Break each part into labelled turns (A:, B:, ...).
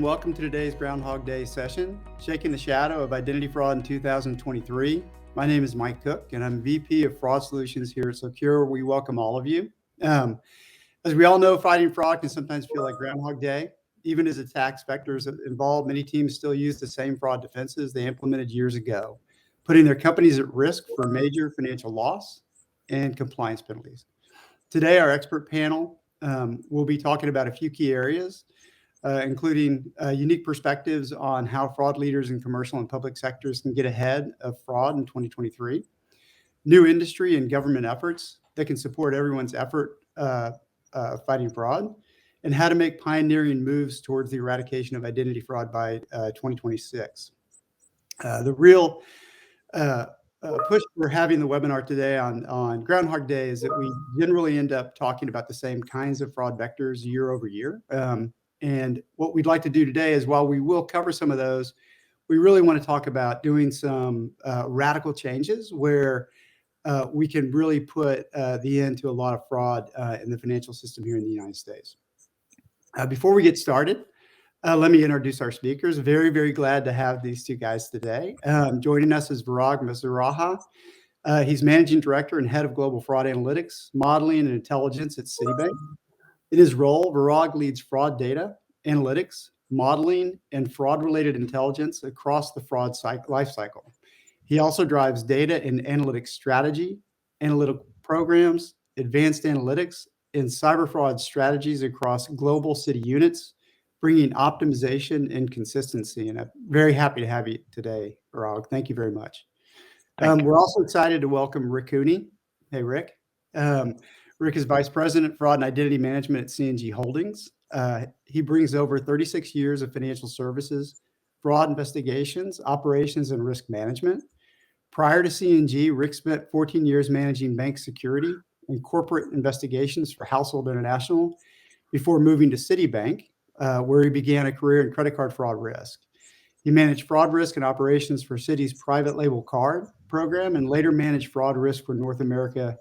A: Welcome to today's Groundhog Day session, Shaking the Shadow of Identity Fraud in 2023. My name is Mike Cook, and I'm VP of Fraud Solutions here at Secure. We welcome all of you. Um, as we all know, fighting fraud can sometimes feel like Groundhog Day. Even as attack vectors involved, many teams still use the same fraud defenses they implemented years ago, putting their companies at risk for major financial loss and compliance penalties. Today, our expert panel will be talking about a few key areas, including unique perspectives on how fraud leaders in commercial and public sectors can get ahead of fraud in 2023, new industry and government efforts that can support everyone's effort fighting fraud, and how to make pioneering moves towards the eradication of identity fraud by 2026. The real uh, push we're having the webinar today on Groundhog Day is that we generally end up talking about the same kinds of fraud vectors year over year. And what we'd like to do today is, while we will cover some of those, we really want to talk about doing some radical changes where we can really put the end to a lot of fraud in the financial system here in the United States. Before we get started, let me introduce our speakers. Very, very glad to have these two guys today. Joining us is Virag Mazuraha. He's Managing Director and Head of Global Fraud Analytics, Modeling, and Intelligence at Citibank. In his role, Virag leads fraud data, analytics, modeling, and fraud-related intelligence across the fraud lifecycle. He also drives data and analytics strategy, analytical programs, advanced analytics, and cyber fraud strategies across global city units, bringing optimization and consistency. And I'm very happy to have you today, Virag. Thank you very much.
B: Thank you.
A: We're also excited to welcome Rick Cooney. Hey, Rick. Rick is Vice President, Fraud and Identity Management at C&G Holdings. He brings over 36 years of financial services, fraud investigations, operations, and risk management. Prior to C&G, Rick spent 14 years managing bank security and corporate investigations for Household International before moving to Citibank, where he began a career in credit card fraud risk. He managed fraud risk and operations for Citi's private label card program and later managed fraud risk for North America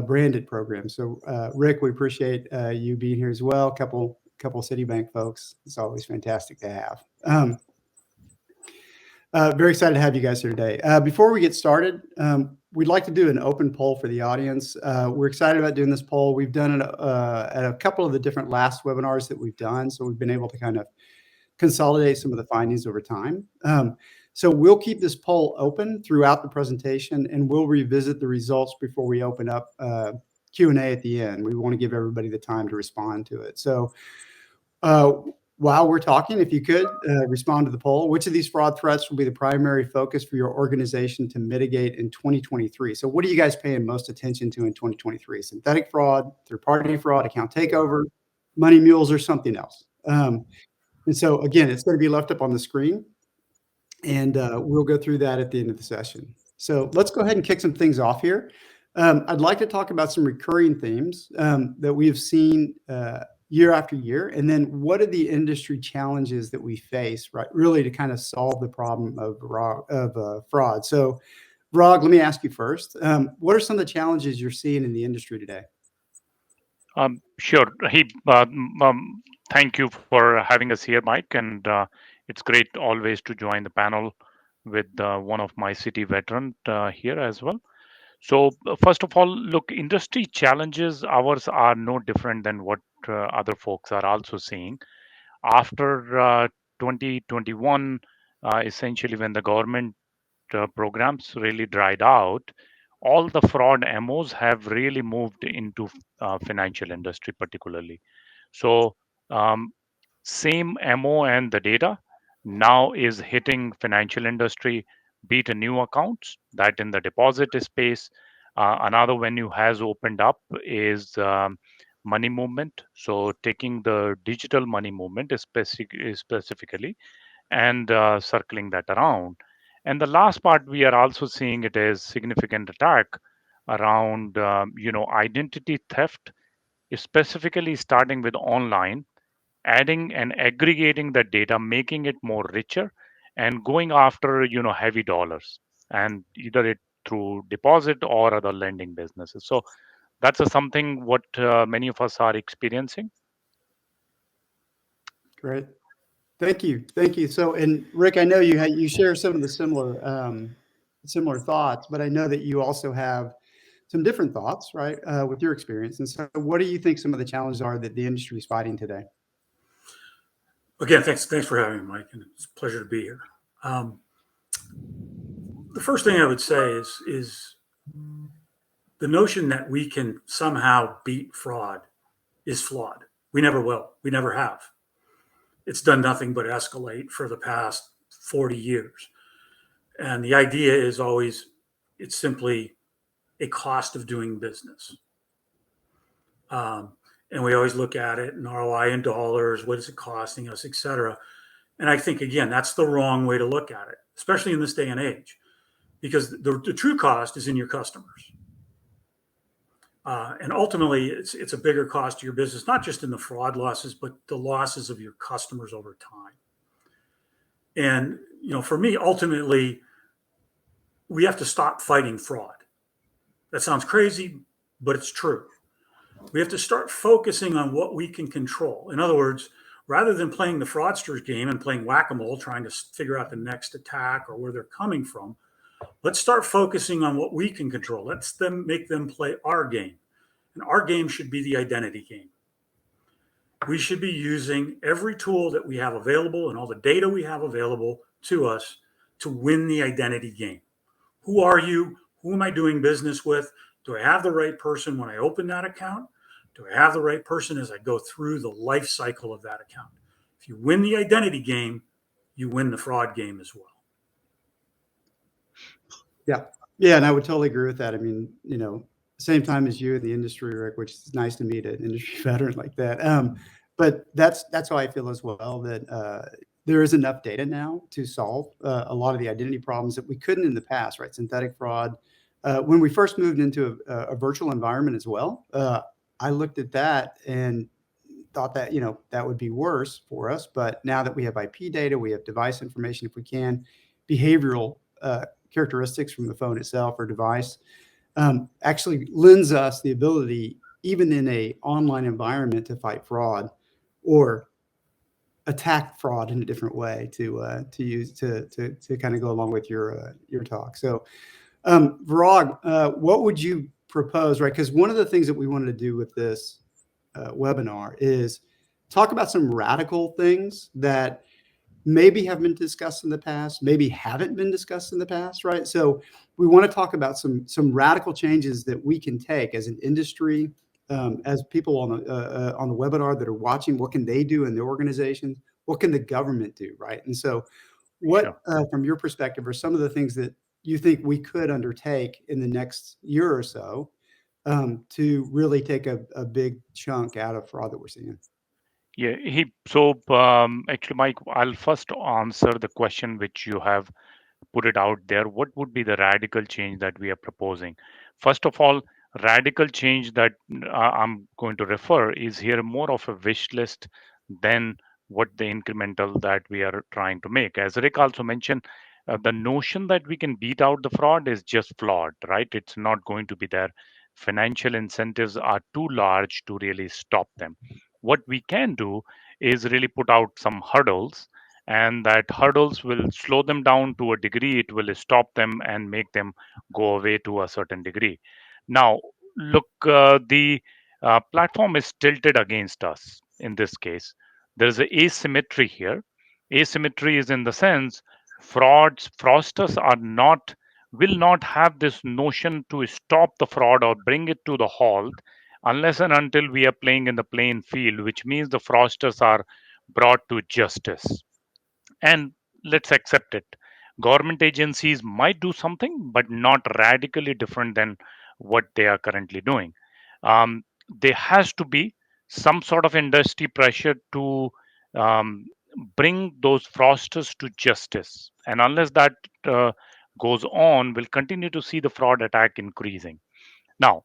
A: branded program. So, Rick, we appreciate you being here as well. Couple Citibank folks. It's always fantastic to have. Very excited to have you guys here today. Before we get started, we'd like to do an open poll for the audience. We're excited about doing this poll. We've done it at a couple of the different last webinars that we've done, so we've been able to kind of consolidate some of the findings over time. So we'll keep this poll open throughout the presentation, and we'll revisit the results before we open up Q&A at the end. We want to give everybody the time to respond to it. So while we're talking, if you could respond to the poll, which of these fraud threats will be the primary focus for your organization to mitigate in 2023? So what are you guys paying most attention to in 2023? Synthetic fraud, third-party fraud, account takeover, money mules, or something else? And so, again, it's going to be left up on the screen, and we'll go through that at the end of the session. So let's go ahead and kick some things off here. I'd like to talk about some recurring themes that we have seen year after year, and then what are the industry challenges that we face, right, really to kind of solve the problem of fraud. So, Virag, let me ask you first. What are some of the challenges you're seeing in the industry today?
B: Sure. Thank you for having us here, Mike. And it's great always to join the panel with one of my city veterans here as well. So, first of all, look, industry challenges, ours are no different than what other folks are also seeing. After 2021, essentially when the government programs really dried out, all the fraud MOs have really moved into financial industry particularly. So same MO and the data now is hitting financial industry, be it a new accounts that in the deposit space. Another venue has opened up is money movement. So taking the digital money movement specifically and circling that around. And the last part we are also seeing it is significant attack around identity theft, specifically starting with online, adding and aggregating the data, making it more richer, and going after heavy dollars, and either it through deposit or other lending businesses. So that's something what many of us are experiencing.
A: Great. Thank you. So, and Rick, I know you share some of the similar thoughts, but I know that you also have some different thoughts, right, with your experience. And so, what do you think some of the challenges are that the industry is fighting today?
C: Again, thanks for having me, Mike, and it's a pleasure to be here. Um, the first thing I would say is the notion that we can somehow beat fraud is flawed. We never will. We never have. It's done nothing but escalate for the past 40 years. And the idea is always it's simply a cost of doing business. Um, and we always look at it in ROI in dollars, what is it costing us, et cetera. And I think, again, that's the wrong way to look at it, especially in this day and age, because the true cost is in your customers. And ultimately, it's a bigger cost to your business, not just in the fraud losses, but the losses of your customers over time. And for me, ultimately, we have to stop fighting fraud. That sounds crazy, but it's true. We have to start focusing on what we can control. In other words, rather than playing the fraudster's game and playing whack-a-mole, trying to figure out the next attack or where they're coming from, let's start focusing on what we can control. Let's make them play our game. And our game should be the identity game. We should be using every tool that we have available and all the data we have available to us to win the identity game. Who are you? Who am I doing business with? Do I have the right person when I open that account? Do I have the right person as I go through the life cycle of that account? If you win the identity game, you win the fraud game as well.
A: Yeah. Yeah. And I would totally agree with that. I mean, same time as you in the industry, Rick, which is nice to meet an industry veteran like that. But that's how I feel as well, that there is enough data now to solve a lot of the identity problems that we couldn't in the past, right? Synthetic fraud. When we first moved into a virtual environment as well, I looked at that and thought that that would be worse for us. But now that we have IP data, we have device information, if we can, behavioral characteristics from the phone itself or device, actually lends us the ability, even in a online environment, to fight fraud or attack fraud in a different way to kind of go along with your talk. So, Virag, what would you propose, right? Because one of the things that we wanted to do with this webinar is talk about some radical things that maybe have been discussed in the past, maybe haven't been discussed in the past, right? So we want to talk about some radical changes that we can take as an industry, as people on the webinar that are watching. What can they do in their organizations? What can the government do, right? And so, what, from your perspective, are some of the things that you think we could undertake in the next year or so to really take a big chunk out of fraud that we're seeing?
B: Yeah, so actually, Mike, I'll first answer the question which you have put it out there. What would be the radical change that we are proposing? First of all, radical change that I'm going to refer is here more of a wish list than what the incremental that we are trying to make. As Rick also mentioned, the notion that we can beat out the fraud is just flawed, right? It's not going to be there. Financial incentives are too large to really stop them. What we can do is really put out some hurdles, and that hurdles will slow them down to a degree. It will stop them and make them go away to a certain degree. Now, look, the platform is tilted against us in this case. There is an asymmetry here. Asymmetry is in the sense fraudsters are not will not have this notion to stop the fraud or bring it to the halt unless and until we are playing in the playing field, which means the fraudsters are brought to justice. And let's accept it. Government agencies might do something, but not radically different than what they are currently doing. Um, there has to be some sort of industry pressure to um, bring those fraudsters to justice. And unless that goes on, we'll continue to see the fraud attack increasing. Now,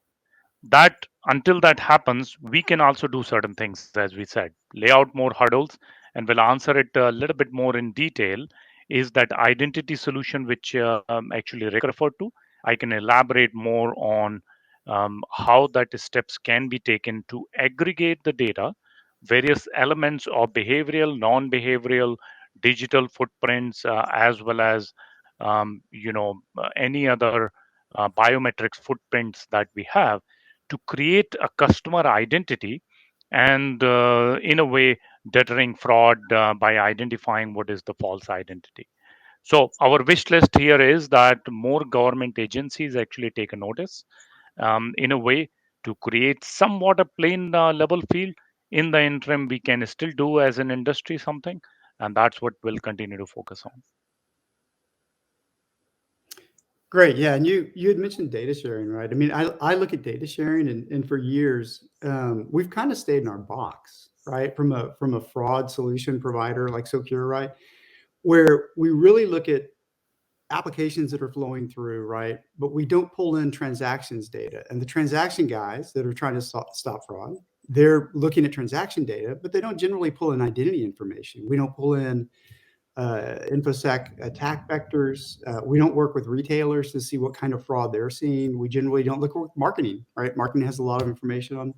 B: that until that happens, we can also do certain things, as we said, lay out more hurdles, and we'll answer it a little bit more in detail. Is that identity solution which actually Rick referred to? I can elaborate more on how that steps can be taken to aggregate the data various elements of behavioral, non-behavioral, digital footprints, as well as any other biometrics footprints that we have to create a customer identity and in a way deterring fraud by identifying what is the false identity. So our wish list here is that more government agencies actually take a notice in a way to create somewhat a plain level field. In the interim, we can still do as an industry something, and that's what we'll continue to focus on.
A: Great. Yeah. And you had mentioned data sharing, right? I mean, I look at data sharing and for years, we've kind of stayed in our box, right? From a fraud solution provider like Secure, right? Where we really look at applications that are flowing through, right? But we don't pull in transactions data. And the transaction guys that are trying to stop fraud, they're looking at transaction data, but they don't generally pull in identity information. We don't pull in InfoSec attack vectors. We don't work with retailers to see what kind of fraud they're seeing. We generally don't look at marketing, right? Marketing has a lot of information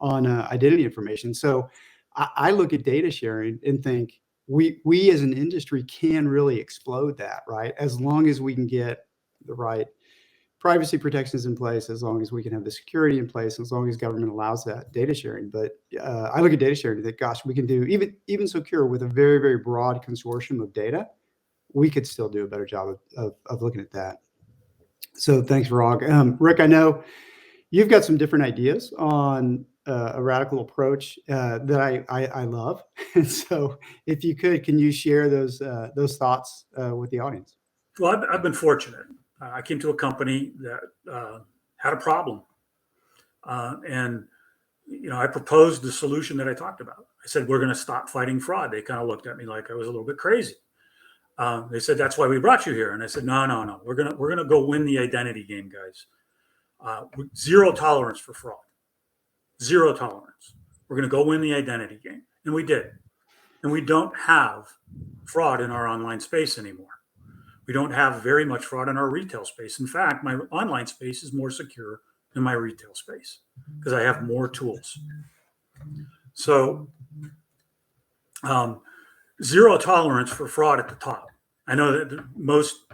A: on identity information. So I look at data sharing and think we as an industry can really explode that, right? As long as we can get the right privacy protections in place, as long as we can have the security in place, as long as government allows that data sharing. But I look at data sharing and think, gosh, we can do even Secure with a very, very broad consortium of data. We could still do a better job of looking at that. So thanks, Virag. Rick, I know you've got some different ideas on a radical approach that I love. And so if you could, can you share those thoughts with the audience?
C: Well, I've been fortunate. I came to a company that had a problem, and I proposed the solution that I talked about. I said, we're going to stop fighting fraud. They kind of looked at me like I was a little bit crazy. They said, that's why we brought you here. And I said, no. We're gonna go win the identity game, guys. Zero tolerance for fraud. Zero tolerance. We're going to go win the identity game. And we did. And we don't have fraud in our online space anymore. We don't have very much fraud in our retail space. In fact, my online space is more secure than my retail space because I have more tools. So zero tolerance for fraud at the top. I know that most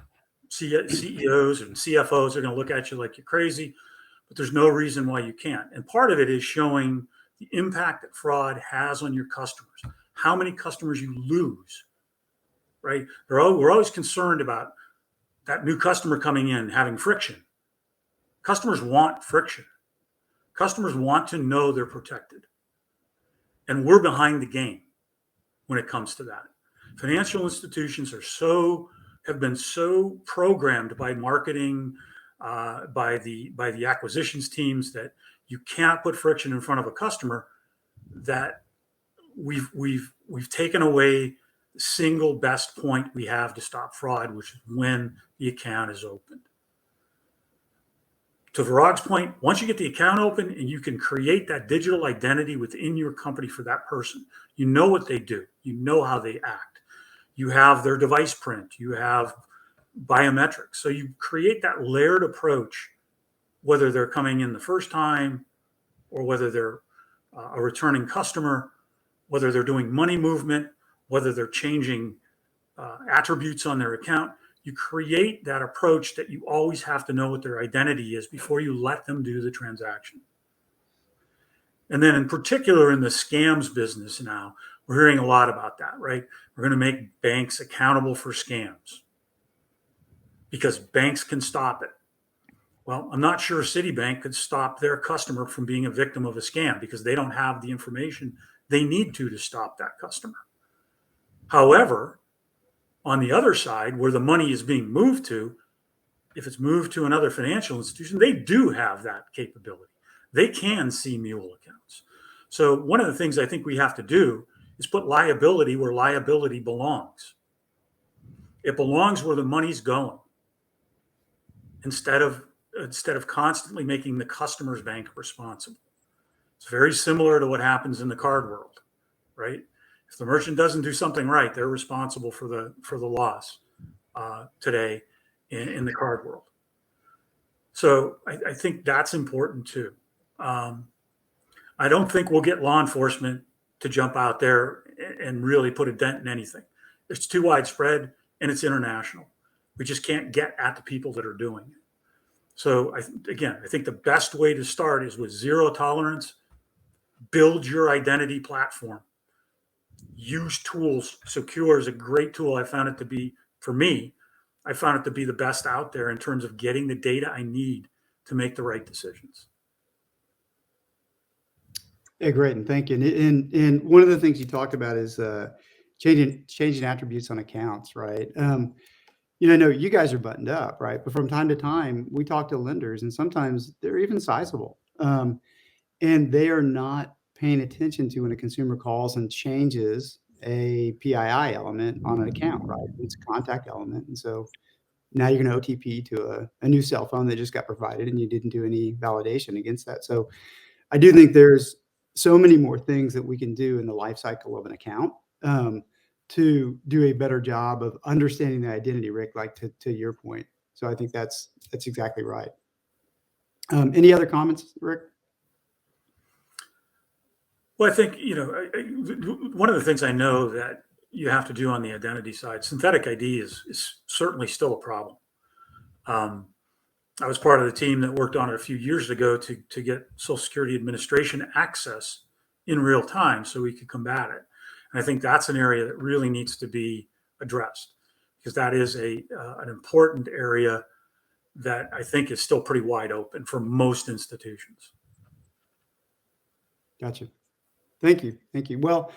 C: CEOs and CFOs are going to look at you like you're crazy, but there's no reason why you can't. And part of it is showing the impact that fraud has on your customers, how many customers you lose, right? We're always concerned about that new customer coming in having friction. Customers want friction. Customers want to know they're protected. And we're behind the game when it comes to that. Financial institutions have been so programmed by marketing, by the acquisitions teams that you can't put friction in front of a customer, that we've taken away the single best point we have to stop fraud, which is when the account is opened. To Virag's point, once you get the account open and you can create that digital identity within your company for that person, you know what they do, you know how they act, you have their device print, you have biometrics. So you create that layered approach, whether they're coming in the first time or whether they're a returning customer, whether they're doing money movement, whether they're changing attributes on their account. You create that approach that you always have to know what their identity is before you let them do the transaction. And then in particular in the scams business now, we're hearing a lot about that, right? We're going to make banks accountable for scams because banks can stop it. Well, I'm not sure Citibank could stop their customer from being a victim of a scam because they don't have the information they need to stop that customer. However, on the other side, where the money is being moved to, if it's moved to another financial institution, they do have that capability. They can see mule accounts. So one of the things I think we have to do is put liability where liability belongs. It belongs where the money's going, instead of constantly making the customer's bank responsible. It's very similar to what happens in the card world, right? If the merchant doesn't do something right, they're responsible for the loss today in the card world. So I think that's important too. I don't think we'll get law enforcement to jump out there and really put a dent in anything. It's too widespread and it's international. We just can't get at the people that are doing it. So I think the best way to start is with zero tolerance. Build your identity platform. Use tools. Secure is a great tool. I found it to be, for me, I found it to be the best out there in terms of getting the data I need to make the right decisions.
A: Yeah, great, and thank you. And one of the things you talked about is changing attributes on accounts, right? I know you guys are buttoned up, right? But from time to time, we talk to lenders, and sometimes they're even sizable, and they are not paying attention to when a consumer calls and changes a PII element on an account, right? It's a contact element, and so now you're going to OTP to a new cell phone that just got provided, and you didn't do any validation against that. So I do think there's so many more things that we can do in the life cycle of an account to do a better job of understanding the identity, Rick, like to your point. So I think that's exactly right. Any other comments, Rick?
C: Well, I think, one of the things I know that you have to do on the identity side, synthetic ID is certainly still a problem. I was part of the team that worked on it a few years ago to get Social Security Administration access in real time so we could combat it. And I think that's an area that really needs to be addressed, because that is an important area that I think is still pretty wide open for most institutions.
A: Gotcha. Thank you. Well,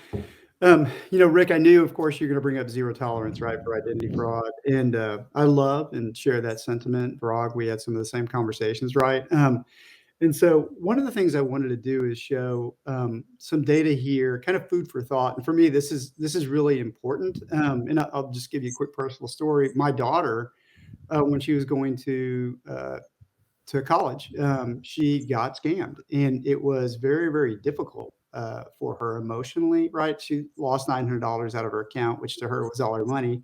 A: Rick, I knew, of course, you're going to bring up zero tolerance, right, for identity fraud. And I love and share that sentiment. Parag, we had some of the same conversations, right? And so one of the things I wanted to do is show some data here, kind of food for thought. And for me, this is really important. And I'll just give you a quick personal story. My daughter, when she was going to college, she got scammed, and it was very, very difficult for her emotionally, right? She lost $900 out of her account, which to her was all her money.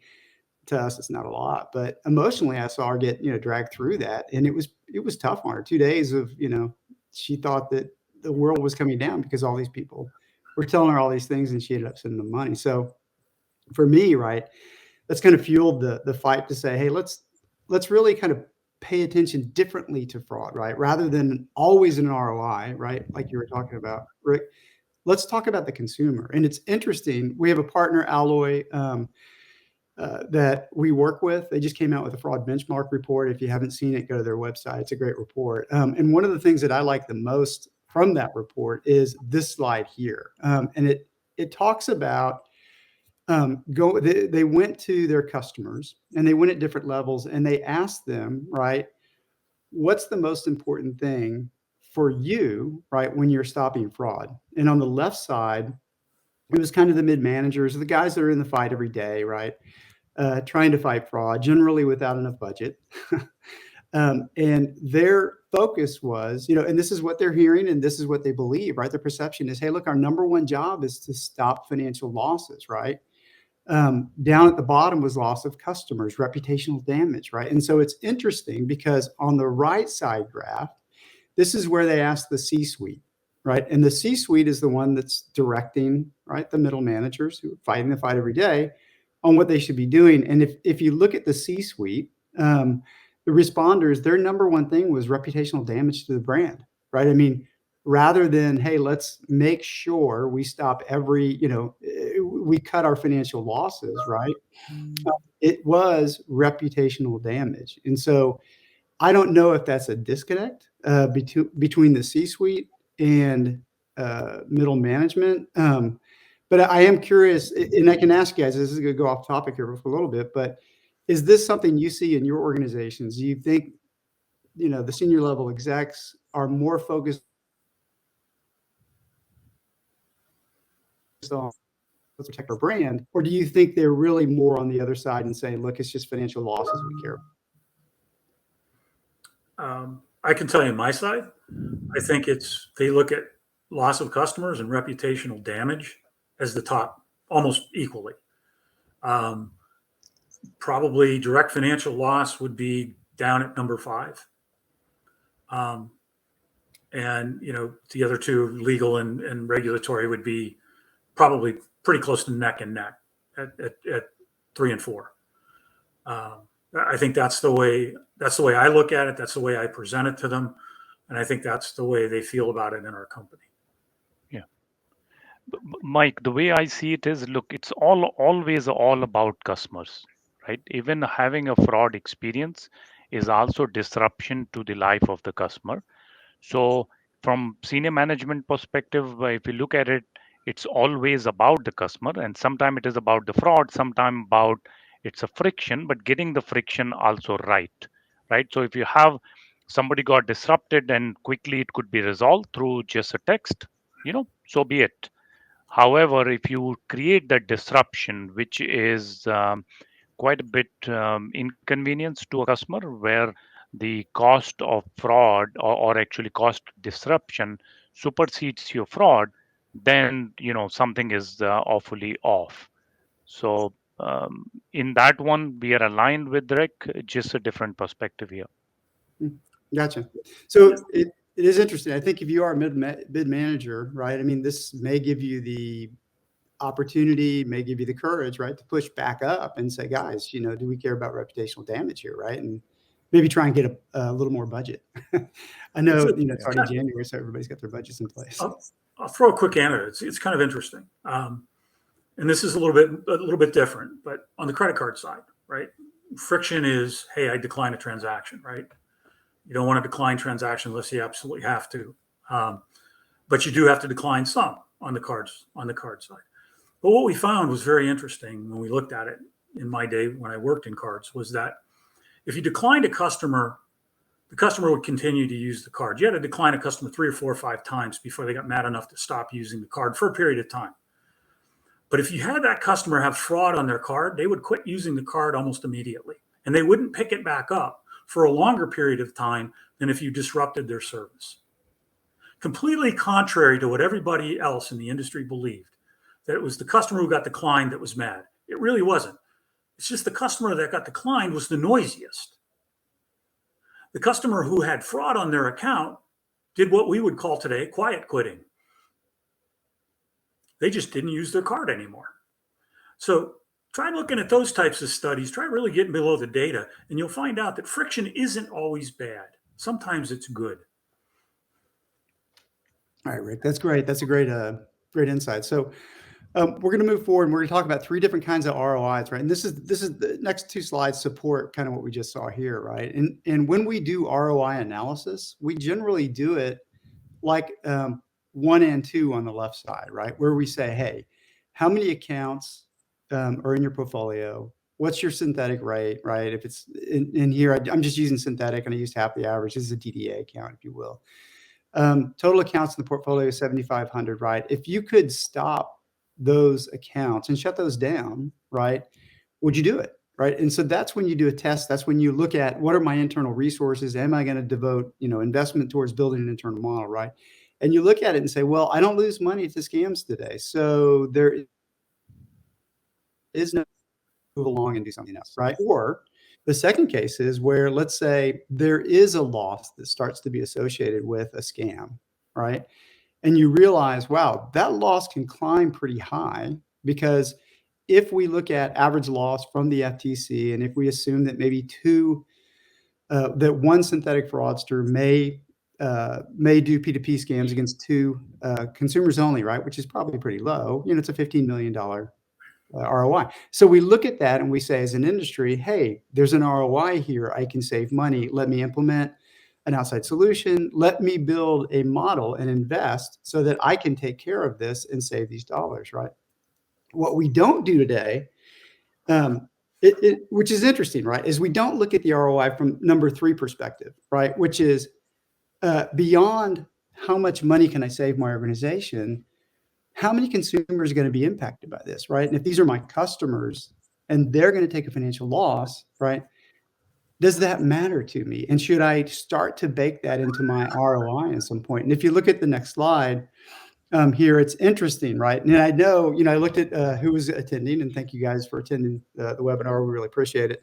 A: To us, it's not a lot, but emotionally, I saw her get, dragged through that. And it was tough on her. 2 days of, she thought that the world was coming down because all these people were telling her all these things, and she ended up sending them money. So for me, right, that's kind of fueled the fight to say, hey, let's really kind of pay attention differently to fraud, right? Rather than always an ROI, right? Like you were talking about, Rick, let's talk about the consumer. And it's interesting. We have a partner, Alloy, that we work with. They just came out with a fraud benchmark report. If you haven't seen it, go to their website. It's a great report. And one of the things that I like the most from that report is this slide here. And it talks about they went to their customers, and they went at different levels, and they asked them, right, what's the most important thing for you, right, when you're stopping fraud? And on the left side, it was kind of the mid managers, the guys that are in the fight every day, right, trying to fight fraud, generally without enough budget. And their focus was, and this is what they're hearing, and this is what they believe, right? Their perception is, hey, look, our number one job is to stop financial losses, right? Down at the bottom was loss of customers, reputational damage, right? And so it's interesting because on the right side graph, this is where they ask the C-suite, right? And the C-suite is the one that's directing, right, the middle managers who are fighting the fight every day on what they should be doing. And if you look at the C-suite, the responders, their number one thing was reputational damage to the brand, right? I mean, rather than, hey, let's make sure we stop we cut our financial losses, right? It was reputational damage. And so I don't know if that's a disconnect between the C-suite and middle management. But I am curious, and I can ask you guys, this is going to go off topic here for a little bit, but is this something you see in your organizations? Do you think, the senior level execs are more focused on let's protect our brand, or do you think they're really more on the other side and saying, look, it's just financial losses we care
C: about? I can tell you my side. I think they look at loss of customers and reputational damage as the top, almost equally. Probably direct financial loss would be down at number 5. And the other two, legal and regulatory, would be probably pretty close to neck and neck at 3 and 4. I think that's the way I look at it. That's the way I present it to them, and I think that's the way they feel about it in our company.
B: Yeah. Mike, the way I see it is, look, it's always all about customers, right? Even having a fraud experience is also disruption to the life of the customer. So from senior management perspective, if you look at it, it's always about the customer, and sometimes it is about the fraud, sometimes about it's a friction, but getting the friction also right, right? So if you have somebody got disrupted and quickly it could be resolved through just a text, so be it. However, if you create that disruption, which is quite a bit inconvenience to a customer, where the cost of fraud or actually cost disruption supersedes your fraud, then something is awfully off. So in that one, we are aligned with Rick, just a different perspective here.
A: Gotcha. So it is interesting. I think if you are a mid manager, right? I mean, this may give you the opportunity, may give you the courage, right, to push back up and say, guys, do we care about reputational damage here, right? And maybe try and get a little more budget. I know, it's already January, so everybody's got their budgets in place.
C: I'll throw a quick anecdote. It's kind of interesting, and this is a little bit different, but on the credit card side, right? Friction is, hey, I decline a transaction, right? You don't want to decline transaction unless you absolutely have to, but you do have to decline some on the card side. But what we found was very interesting when we looked at it in my day when I worked in cards was that if you declined a customer, the customer would continue to use the card. You had to decline a customer 3 or 4 or 5 times before they got mad enough to stop using the card for a period of time. But if you had that customer have fraud on their card, they would quit using the card almost immediately. And they wouldn't pick it back up for a longer period of time than if you disrupted their service. Completely contrary to what everybody else in the industry believed, that it was the customer who got declined that was mad. It really wasn't. It's just the customer that got declined was the noisiest. The customer who had fraud on their account did what we would call today quiet quitting. They just didn't use their card anymore. So try looking at those types of studies, try really getting below the data, and you'll find out that friction isn't always bad. Sometimes it's good.
A: All right, Rick, that's great. That's a great insight. So we're going to move forward and we're going to talk about 3 different kinds of ROIs, right? And this is the next 2 slides support kind of what we just saw here, right? And when we do ROI analysis, we generally do it like 1 and 2 on the left side, right? Where we say, hey, how many accounts are in your portfolio? What's your synthetic rate, right? If it's in here, I'm just using synthetic and I used half the average. This is a DDA account, if you will. Total accounts in the portfolio is 7,500, right? If you could stop those accounts and shut those down, right, would you do it, right? And so that's when you do a test. That's when you look at what are my internal resources? Am I going to devote, investment towards building an internal model, right? And you look at it and say, well, I don't lose money to scams today. So there is no move along and do something else, right? Or the second case is where, let's say there is a loss that starts to be associated with a scam, right? And you realize, wow, that loss can climb pretty high, because if we look at average loss from the FTC, and if we assume that maybe that one synthetic fraudster may do P2P scams against 2 consumers only, right? Which is probably pretty low. It's a $15 million ROI. So we look at that and we say, as an industry, hey, there's an ROI here. I can save money. Let me implement an outside solution. Let me build a model and invest so that I can take care of this and save these dollars, right? What we don't do today, which is interesting, right, is we don't look at the ROI from number 3 perspective, right, which is beyond how much money can I save my organization, how many consumers are going to be impacted by this, right? And if these are my customers and they're going to take a financial loss, right, does that matter to me? And should I start to bake that into my ROI at some point? And if you look at the next slide here, it's interesting, right? And I know, I looked at who was attending, and thank you guys for attending the webinar. We really appreciate it.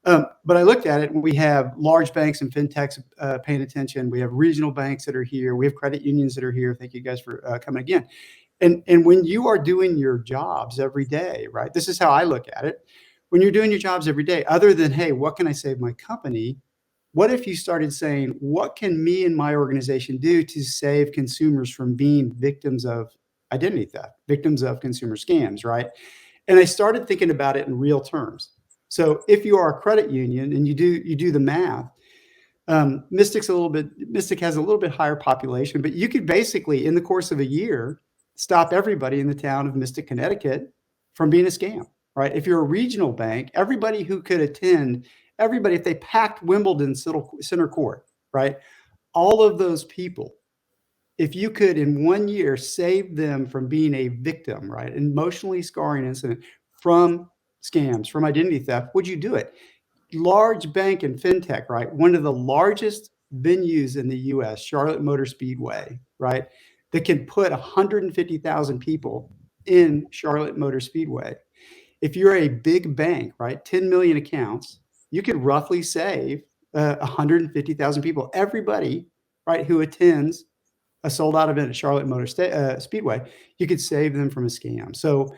A: But I looked at it, and we have large banks and fintechs paying attention. We have regional banks that are here. We have credit unions that are here. Thank you guys for coming again. And when you are doing your jobs every day, right? This is how I look at it. When you're doing your jobs every day, other than, hey, what can I save my company? What if you started saying, what can me and my organization do to save consumers from being victims of identity theft, victims of consumer scams, right? And I started thinking about it in real terms. So if you are a credit union and you do the math, Mystic has a little bit higher population, but you could basically, in the course of a year, stop everybody in the town of Mystic, Connecticut from being a scam, right? If you're a regional bank, everybody who could attend, everybody, if they packed Wimbledon Center Court, right? All of those people, if you could in 1 year save them from being a victim, right? Emotionally scarring incident from scams, from identity theft, would you do it? Large bank and fintech, right? One of the largest venues in the US, Charlotte Motor Speedway, right? That can put 150,000 people in Charlotte Motor Speedway. If you're a big bank, right? 10 million accounts, you could roughly save 150,000 people. Everybody, right, who attends a sold out event at Charlotte Motor Speedway, you could save them from a scam. So,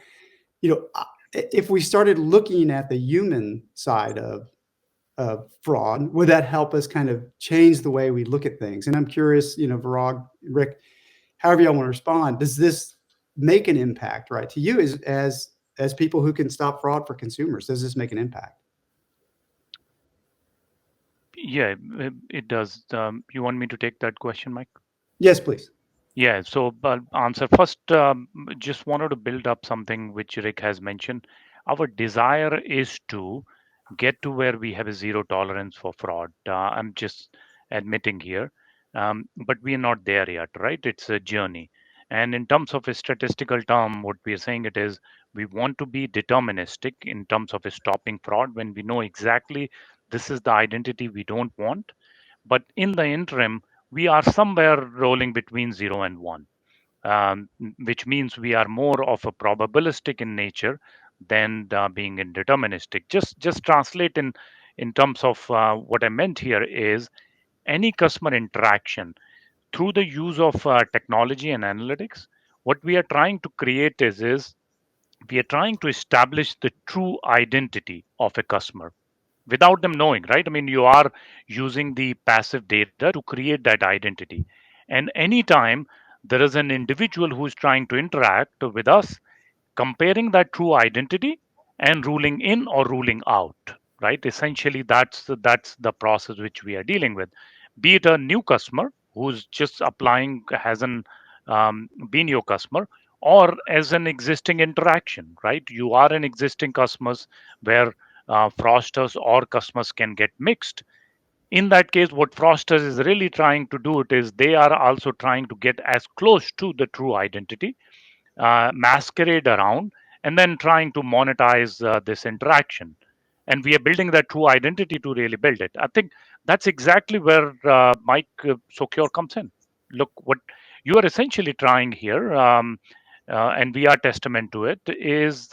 A: if we started looking at the human side of fraud, would that help us kind of change the way we look at things? And I'm curious, Virag, Rick, however y'all want to respond, does this make an impact, right, to you as people who can stop fraud for consumers? Does this make an impact?
B: Yeah, it does. You want me to take that question, Mike?
A: Yes, please.
B: Yeah, so answer first, just wanted to build up something which Rick has mentioned. Our desire is to get to where we have a zero tolerance for fraud. I'm just admitting here, but we are not there yet, right? It's a journey. And in terms of a statistical term, what we are saying it is we want to be deterministic in terms of stopping fraud when we know exactly this is the identity we don't want. But in the interim, we are somewhere rolling between 0 and 1, which means we are more of a probabilistic in nature than being in deterministic. Just translate in terms of what I meant here is any customer interaction through the use of technology and analytics. What we are trying to create is we are trying to establish the true identity of a customer without them knowing, right? I mean, you are using the passive data to create that identity. And anytime there is an individual who is trying to interact with us, comparing that true identity and ruling in or ruling out, right? Essentially, that's the process which we are dealing with. Be it a new customer who's just applying, hasn't been your customer, or as an existing interaction, right? You are an existing customers where fraudsters or customers can get mixed. In that case, what fraudsters is really trying to do it is they are also trying to get as close to the true identity, masquerade around, and then trying to monetize this interaction. And we are building that true identity to really build it. I think that's exactly where Mike Socure comes in. Look, what you are essentially trying here, and we are testament to it, is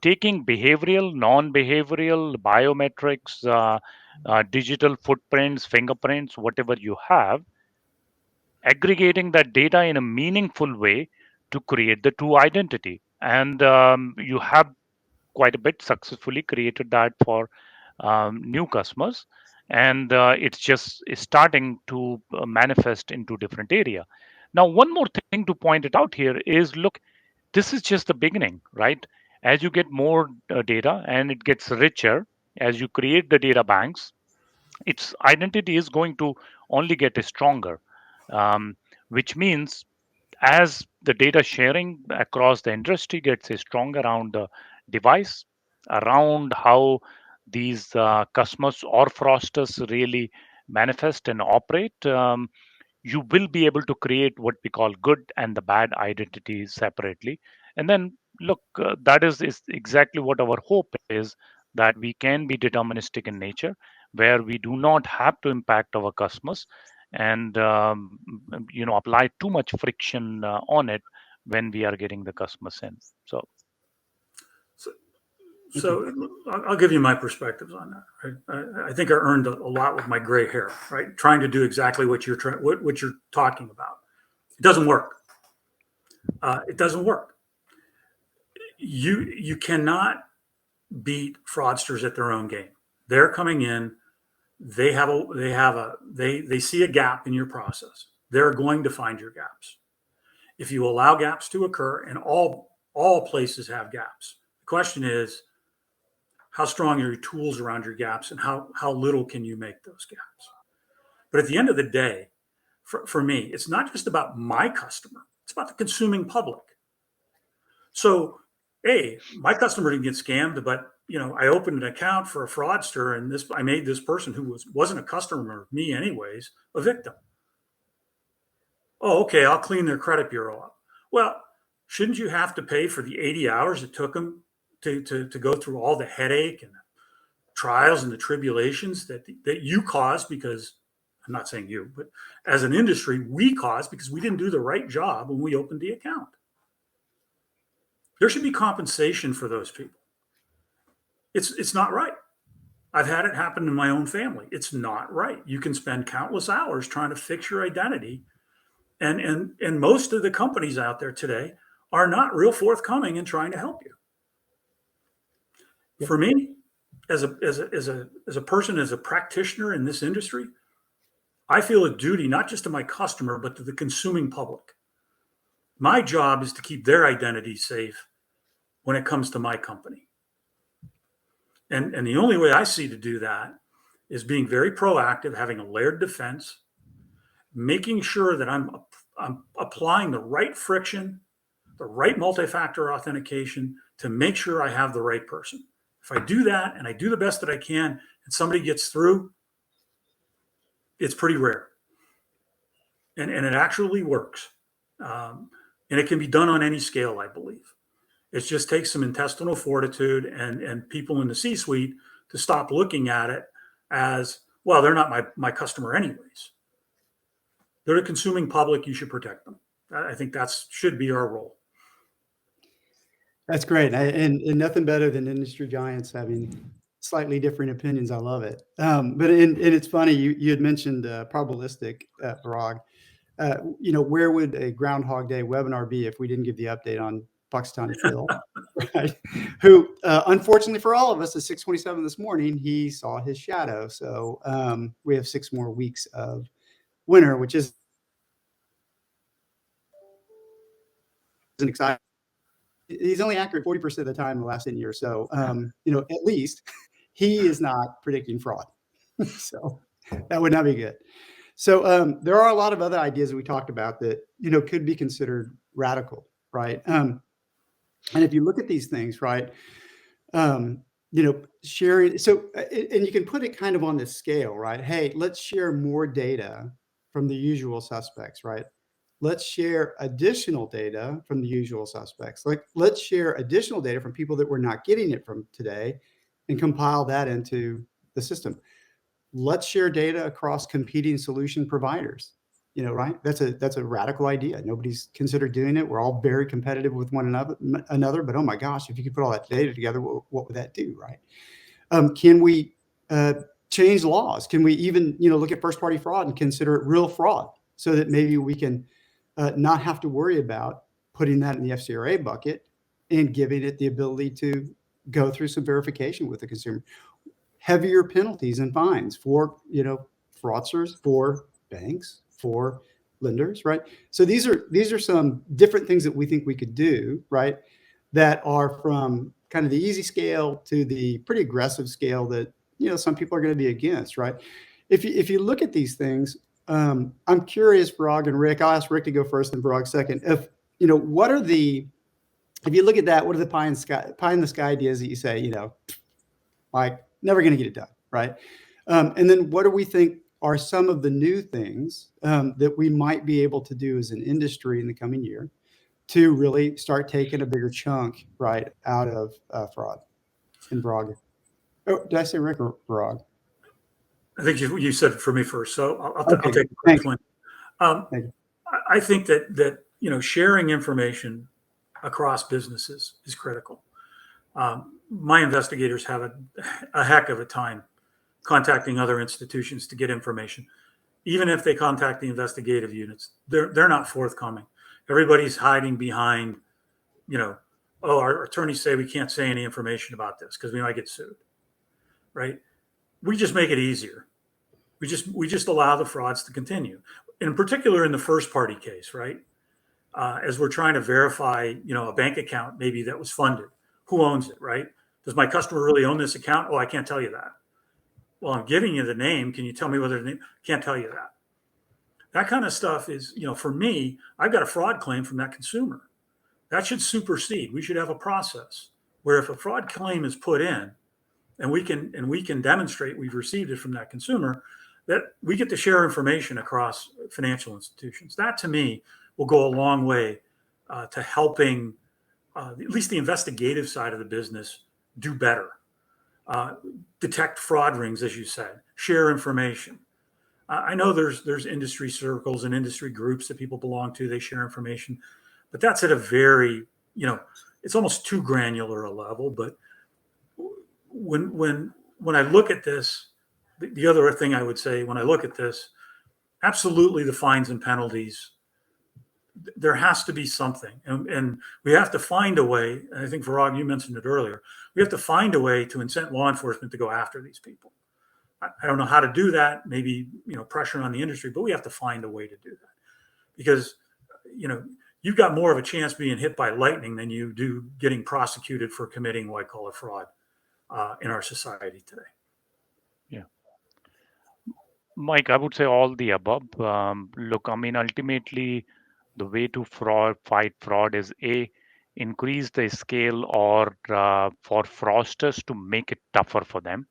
B: taking behavioral, non-behavioral, biometrics, digital footprints, fingerprints, whatever you have, aggregating that data in a meaningful way to create the true identity. And you have quite a bit successfully created that for new customers. And it's just starting to manifest into different area. Now, one more thing to point it out here is look, this is just the beginning, right? As you get more data and it gets richer, as you create the data banks, its identity is going to only get stronger, um, which means as the data sharing across the industry gets strong around the device, around how these customers or fraudsters really manifest and operate, you will be able to create what we call good and the bad identities separately. And then, look, that is exactly what our hope is, that we can be deterministic in nature, where we do not have to impact our customers and apply too much friction on it when we are getting the customers in. So
C: So, so I'll give you my perspectives on that. Right? I think I earned a lot with my gray hair, right? Trying to do exactly what you're talking about. It doesn't work. It doesn't work. You cannot beat fraudsters at their own game. They're coming in. They see a gap in your process. They're going to find your gaps. If you allow gaps to occur, and all places have gaps, the question is, how strong are your tools around your gaps, and how little can you make those gaps? But at the end of the day, for me, it's not just about my customer. It's about the consuming public. So, my customer didn't get scammed, but I opened an account for a fraudster, and I made this person who wasn't a customer of me anyways a victim. Oh, okay, I'll clean their credit bureau up. Well, shouldn't you have to pay for the 80 hours it took them to go through all the headache and the trials and the tribulations that you caused? Because I'm not saying you, but as an industry, we caused because we didn't do the right job when we opened the account. There should be compensation for those people. It's not right. I've had it happen in my own family. It's not right. You can spend countless hours trying to fix your identity. And most of the companies out there today are not real forthcoming in trying to help you. Yeah. For me, as a person, as a practitioner in this industry, I feel a duty not just to my customer, but to the consuming public. My job is to keep their identity safe when it comes to my company. And the only way I see to do that is being very proactive, having a layered defense, making sure that I'm applying the right friction, the right multi-factor authentication to make sure I have the right person. If I do that and I do the best that I can and somebody gets through, it's pretty rare. And it actually works. And it can be done on any scale, I believe. It just takes some intestinal fortitude and people in the C-suite to stop looking at it as, well, they're not my customer anyways. They're the consuming public. You should protect them. I think that should be our role.
A: That's great. And nothing better than industry giants having slightly different opinions. I love it. But it's funny, you had mentioned probabilistic, Parag. Where would a Groundhog Day webinar be if we didn't give the update on Pakistani Phil, right? Who, unfortunately for all of us, at 6:27 this morning, he saw his shadow. So we have 6 more weeks of winter, which is exciting. He's only accurate 40% of the time in the last 10 years. So, at least he is not predicting fraud. So that would not be good. So there are a lot of other ideas that we talked about that, could be considered radical, right? And if you look at these things, right, sharing. So, and you can put it kind of on this scale, right? Hey, let's share more data from the usual suspects, right? Let's share additional data from the usual suspects. Like, let's share additional data from people that we're not getting it from today and compile that into the system. Let's share data across competing solution providers, right? That's a radical idea. Nobody's considered doing it. We're all very competitive with one another, but oh my gosh, if you could put all that data together, what would that do, right? Can we change laws? Can we even, look at first-party fraud and consider it real fraud so that maybe we can not have to worry about putting that in the FCRA bucket and giving it the ability to go through some verification with the consumer? Heavier penalties and fines for, fraudsters, for banks, for lenders, right? So these are some different things that we think we could do, right? That are from kind of the easy scale to the pretty aggressive scale that, some people are going to be against, right? If you look at these things, I'm curious, Parag and Rick, I'll ask Rick to go first and Parag second. If you look at that, what are the pie in the sky ideas that you say, like, never going to get it done, right? And then what do we think are some of the new things that we might be able to do as an industry in the coming year to really start taking a bigger chunk, right, out of fraud? And Parag. Oh, did I say Rick or Parag?
C: I think you said it for me first, so I'll take the first one. I think that sharing information across businesses is critical. My investigators have a heck of a time contacting other institutions to get information. Even if they contact the investigative units, they're not forthcoming. Everybody's hiding behind, you know, oh, our attorneys say we can't say any information about this because we might get sued, right? We just make it easier. We just allow the frauds to continue. In particular, in the first party case, right? As we're trying to verify, a bank account maybe that was funded. Who owns it, right? Does my customer really own this account? Oh, I can't tell you that. Well, I'm giving you the name. Can you tell me whether the name? Can't tell you that. That kind of stuff is, for me, I've got a fraud claim from that consumer. That should supersede. We should have a process where if a fraud claim is put in, and we can demonstrate we've received it from that consumer, that we get to share information across financial institutions. That to me will go a long way to helping at least the investigative side of the business do better, detect fraud rings, as you said, share information. I know there's industry circles and industry groups that people belong to. They share information, but that's at a very, it's almost too granular a level. But when I look at this, the other thing I would say when I look at this, absolutely the fines and penalties, there has to be something, and we have to find a way. And I think Varag, you mentioned it earlier. We have to find a way to incent law enforcement to go after these people. I don't know how to do that. Maybe pressure on the industry, but we have to find a way to do that because you've got more of a chance being hit by lightning than you do getting prosecuted for committing white collar fraud in our society today.
B: Yeah. Mike, I would say all the above. Look, I mean, ultimately, the way to fight fraud is increase the scale or for fraudsters to make it tougher for them.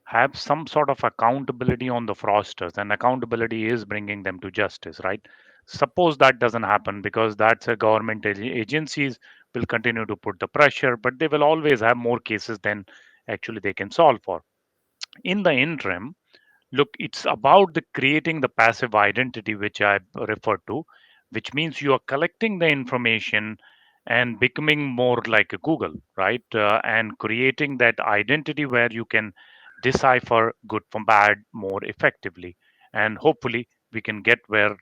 B: Have some sort of accountability on the fraudsters, and accountability is bringing them to justice, right? Suppose that doesn't happen because that's a government agencies will continue to put the pressure, but they will always have more cases than actually they can solve for. In the interim, look, it's about the creating the passive identity which I referred to, which means you are collecting the information and becoming more like a Google, right? And creating that identity where you can decipher good from bad more effectively. And hopefully we can get where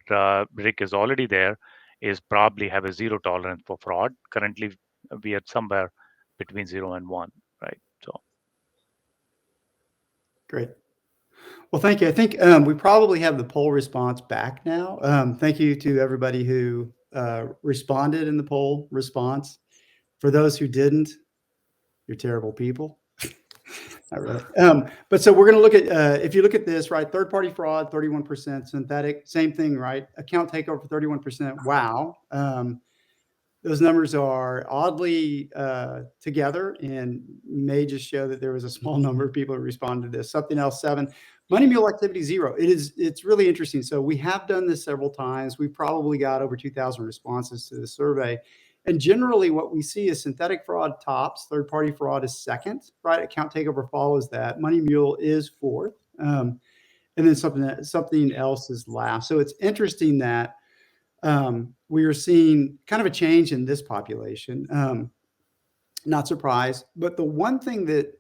B: Rick is already there, is probably have a zero tolerance for fraud. Currently we are somewhere between 0 and 1, right? So
A: Great. Well, thank you. I think we probably have the poll response back now. Thank you to everybody who responded in the poll response. For those who didn't, you're terrible people. Not really. But so we're going to look at, if you look at this, right, third-party fraud, 31%, synthetic, same thing, right? Account takeover, 31%. Wow. Those numbers are oddly together and may just show that there was a small number of people who responded to this. Something else, 7. Money mule activity, 0. It's really interesting. So we have done this several times. We probably got over 2,000 responses to the survey. And generally what we see is synthetic fraud tops, third-party fraud is second, right? Account takeover follows that. Money mule is fourth. And then something else is last. So it's interesting that we are seeing kind of a change in this population. Not surprised, but the one thing that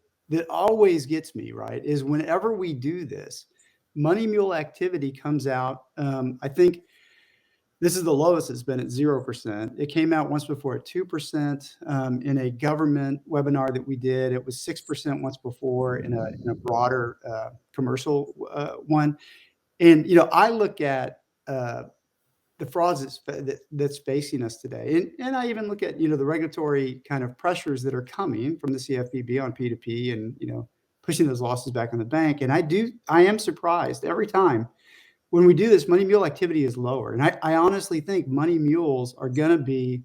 A: always gets me, right, is whenever we do this, money mule activity comes out. I think this is the lowest it's been at 0%. It came out once before at 2% in a government webinar that we did. It was 6% once before in a broader commercial one. And I look at the frauds that's facing us today. And I even look at, the regulatory kind of pressures that are coming from the CFPB on P2P and, pushing those losses back on the bank. And I am surprised every time when we do this, money mule activity is lower. And I honestly think money mules are going to be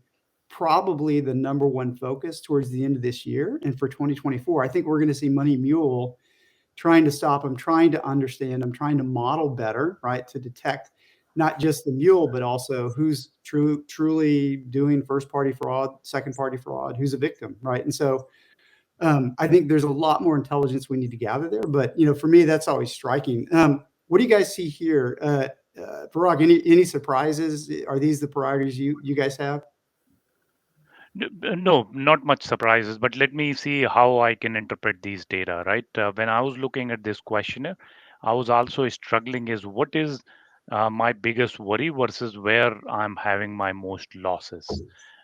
A: probably the number one focus towards the end of this year. And for 2024, I think we're going to see money mule trying to stop them, trying to understand them, trying to model better, right, to detect not just the mule, but also who's truly doing first-party fraud, second-party fraud, who's a victim, right? And so I think there's a lot more intelligence we need to gather there. But, for me, that's always striking. What do you guys see here? Parag, any surprises? Are these the priorities you guys have?
B: No, not much surprises, but let me see how I can interpret these data, right? When I was looking at this questionnaire, I was also struggling is what is my biggest worry versus where I'm having my most losses.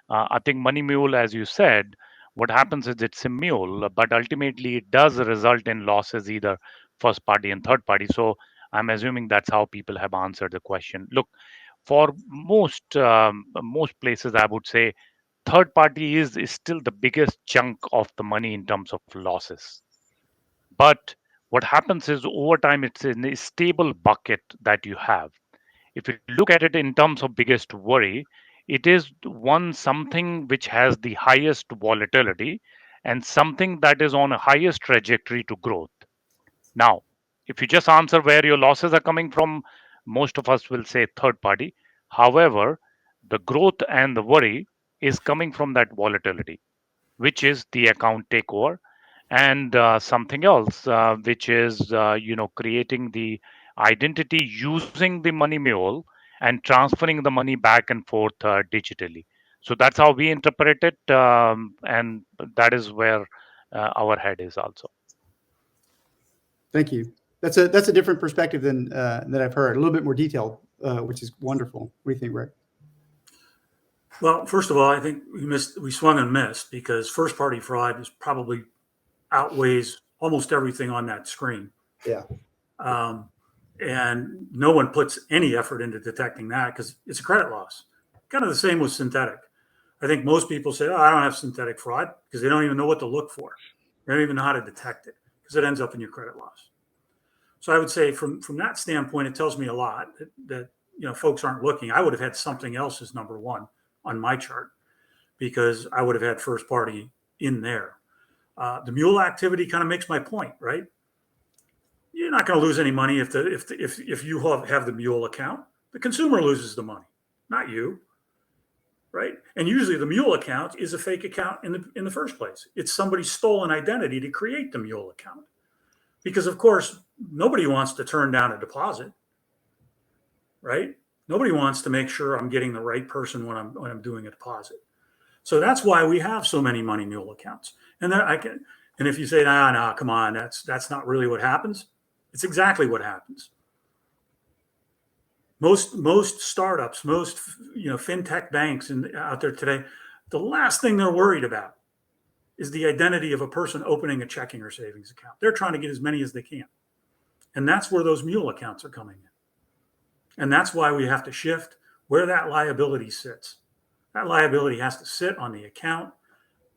B: I think money mule, as you said, what happens is it's a mule, but ultimately it does result in losses either first party and third party. So I'm assuming that's how people have answered the question. Look, for most places, I would say third party is still the biggest chunk of the money in terms of losses. But what happens is over time, it's in a stable bucket that you have. If you look at it in terms of biggest worry, it is one something which has the highest volatility and something that is on a highest trajectory to growth. Now, if you just answer where your losses are coming from, most of us will say third party. However, the growth and the worry is coming from that volatility, which is the account takeover, and something else, which is creating the identity using the money mule and transferring the money back and forth digitally. So that's how we interpret it, and that is where our head is also.
A: Thank you. That's a different perspective than that I've heard. A little bit more detailed, which is wonderful. What do you think, Rick?
C: Well, first of all, I think we swung and missed because first party fraud is probably outweighs almost everything on that screen.
A: Yeah.
C: And no one puts any effort into detecting that because it's a credit loss. Kind of the same with synthetic. I think most people say, "Oh, I don't have synthetic fraud," because they don't even know what to look for. They don't even know how to detect it because it ends up in your credit loss. So I would say from that standpoint, it tells me a lot that folks aren't looking. I would have had something else as number one on my chart because I would have had first party in there. The mule activity kind of makes my point, right? You're not going to lose any money if you have the mule account. The consumer loses the money, not you, right? And usually the mule account is a fake account in the first place. It's somebody's stolen identity to create the mule account, because of course nobody wants to turn down a deposit, right? Nobody wants to make sure I'm getting the right person when I'm doing a deposit. So that's why we have so many money mule accounts. And if you say, nah, come on, that's not really what happens. It's exactly what happens. Most startups, most fintech banks out there today, the last thing they're worried about is the identity of a person opening a checking or savings account. They're trying to get as many as they can. And that's where those mule accounts are coming in. And that's why we have to shift where that liability sits. That liability has to sit on the account,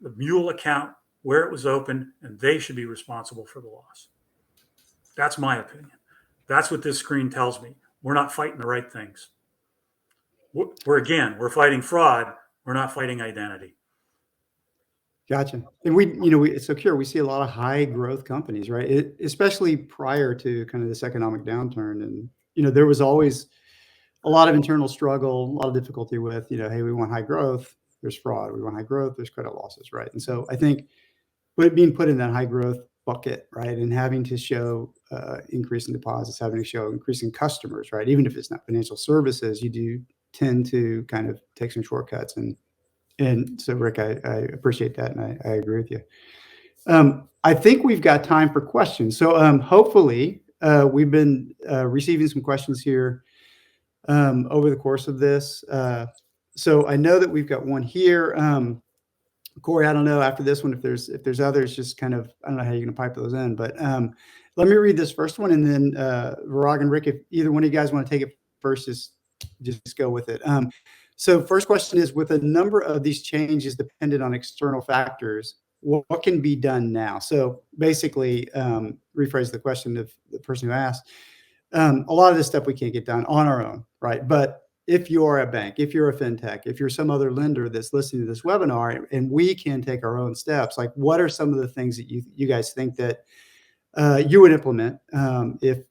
C: the mule account, where it was opened, and they should be responsible for the loss. That's my opinion. That's what this screen tells me. We're not fighting the right things. We're fighting fraud. We're not fighting identity.
A: Gotcha. And we at Secure, we see a lot of high growth companies, right? Especially prior to kind of this economic downturn. And, there was always a lot of internal struggle, a lot of difficulty with, hey, we want high growth, there's fraud. We want high growth, there's credit losses, right? And so I think being put in that high growth bucket, right, and having to show increase in deposits, having to show increasing customers, right, even if it's not financial services, you do tend to kind of take some shortcuts. And so, Rick, I appreciate that, and I agree with you. I think we've got time for questions. So hopefully we've been receiving some questions here over the course of this. So I know that we've got one here. Corey, I don't know after this one if there's others, just kind of, I don't know how you're going to pipe those in, but let me read this first one, and then Virag and Rick, if either one of you guys want to take it first, just go with it. So first question is, with a number of these changes dependent on external factors, what can be done now? So basically, rephrase the question of the person who asked. A lot of this stuff we can't get done on our own, right? But if you are a bank, if you're a fintech, if you're some other lender that's listening to this webinar, and we can take our own steps, like what are some of the things that you guys think that you would implement if